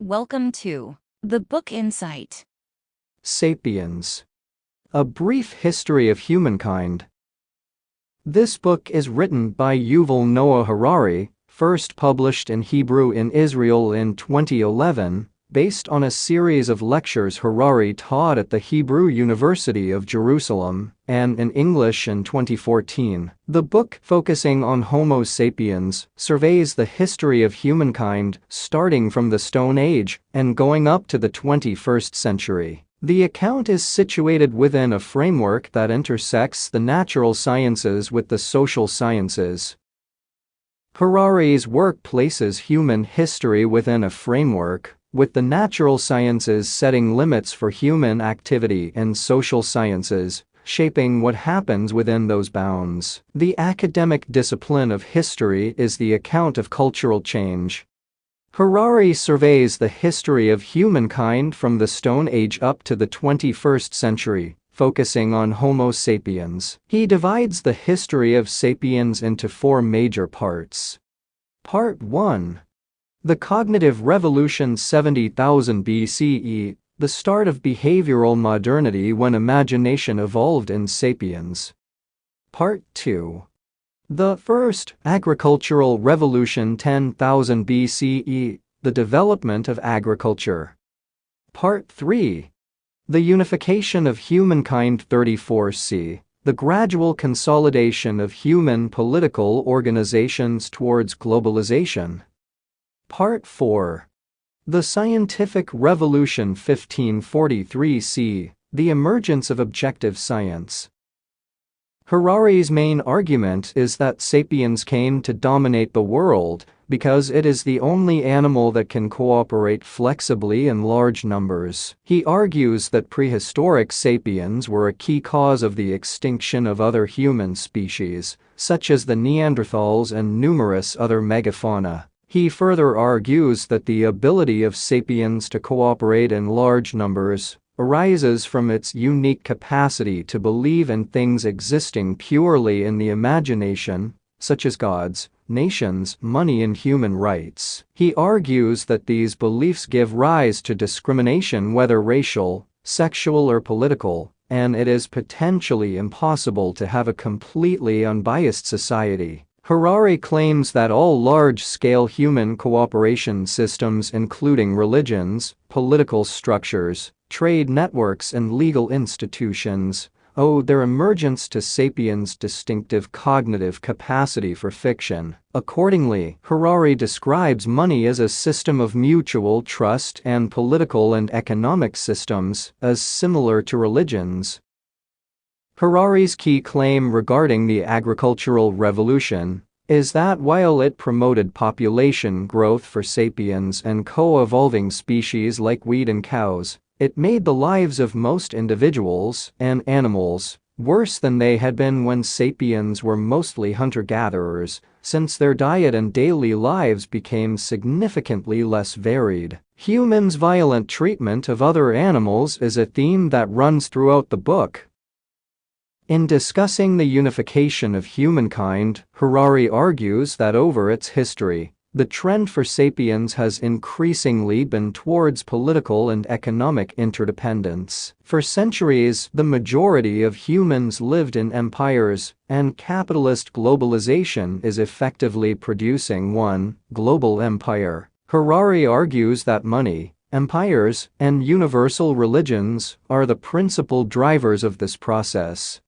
Welcome to the Book Insight. Sapiens. A Brief History of Humankind. This book is written by Yuval Noah Harari, first published in Hebrew in Israel in 2011, based on a series of lectures Harari taught at the Hebrew University of Jerusalem, and in English in 2014. The book, focusing on Homo sapiens, surveys the history of humankind starting from the Stone Age and going up to the 21st century. The account is situated within a framework that intersects the natural sciences with the social sciences. Harari's work places human history within a framework, with the natural sciences setting limits for human activity and social sciences shaping what happens within those bounds. The academic discipline of history is the account of cultural change. Harari surveys the history of humankind from the Stone Age up to the 21st century, focusing on Homo sapiens. He divides the history of sapiens into four major parts. Part 1. The Cognitive Revolution 70,000 BCE, the start of behavioral modernity when imagination evolved in sapiens. Part 2. The First Agricultural Revolution 10,000 BCE, the development of agriculture. Part 3. The Unification of Humankind 34c, the gradual consolidation of human political organizations towards globalization. Part 4. The Scientific Revolution 1543c, the emergence of objective science. Harari's main argument is that sapiens came to dominate the world because it is the only animal that can cooperate flexibly in large numbers. He argues that prehistoric sapiens were a key cause of the extinction of other human species, such as the Neanderthals and numerous other megafauna. He further argues that the ability of sapiens to cooperate in large numbers arises from its unique capacity to believe in things existing purely in the imagination, such as gods, nations, money, and human rights. He argues that these beliefs give rise to discrimination, whether racial, sexual, or political, and it is potentially impossible to have a completely unbiased society. Harari claims that all large-scale human cooperation systems, including religions, political structures, trade networks, and legal institutions, owe their emergence to sapiens' distinctive cognitive capacity for fiction. Accordingly, Harari describes money as a system of mutual trust and political and economic systems as similar to religions. Harari's key claim regarding the agricultural revolution is that while it promoted population growth for sapiens and co-evolving species like wheat and cows, it made the lives of most individuals and animals worse than they had been when sapiens were mostly hunter-gatherers, since their diet and daily lives became significantly less varied. Humans' violent treatment of other animals is a theme that runs throughout the book. In discussing the unification of humankind, Harari argues that over its history, the trend for sapiens has increasingly been towards political and economic interdependence. For centuries, the majority of humans lived in empires, and capitalist globalization is effectively producing one global empire. Harari argues that money, empires, and universal religions are the principal drivers of this process.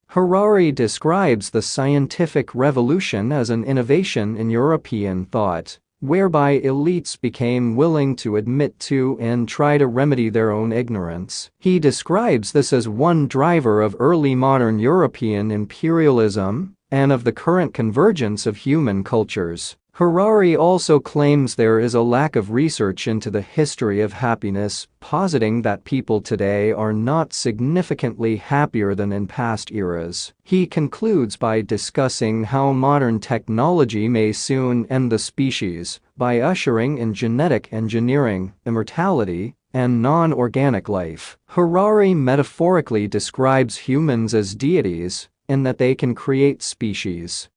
Harari describes the scientific revolution as an innovation in European thought, whereby elites became willing to admit to and try to remedy their own ignorance. He describes this as one driver of early modern European imperialism and of the current convergence of human cultures. Harari also claims there is a lack of research into the history of happiness, positing that people today are not significantly happier than in past eras. He concludes by discussing how modern technology may soon end the species by ushering in genetic engineering, immortality, and non-organic life. Harari metaphorically describes humans as deities, in that they can create species.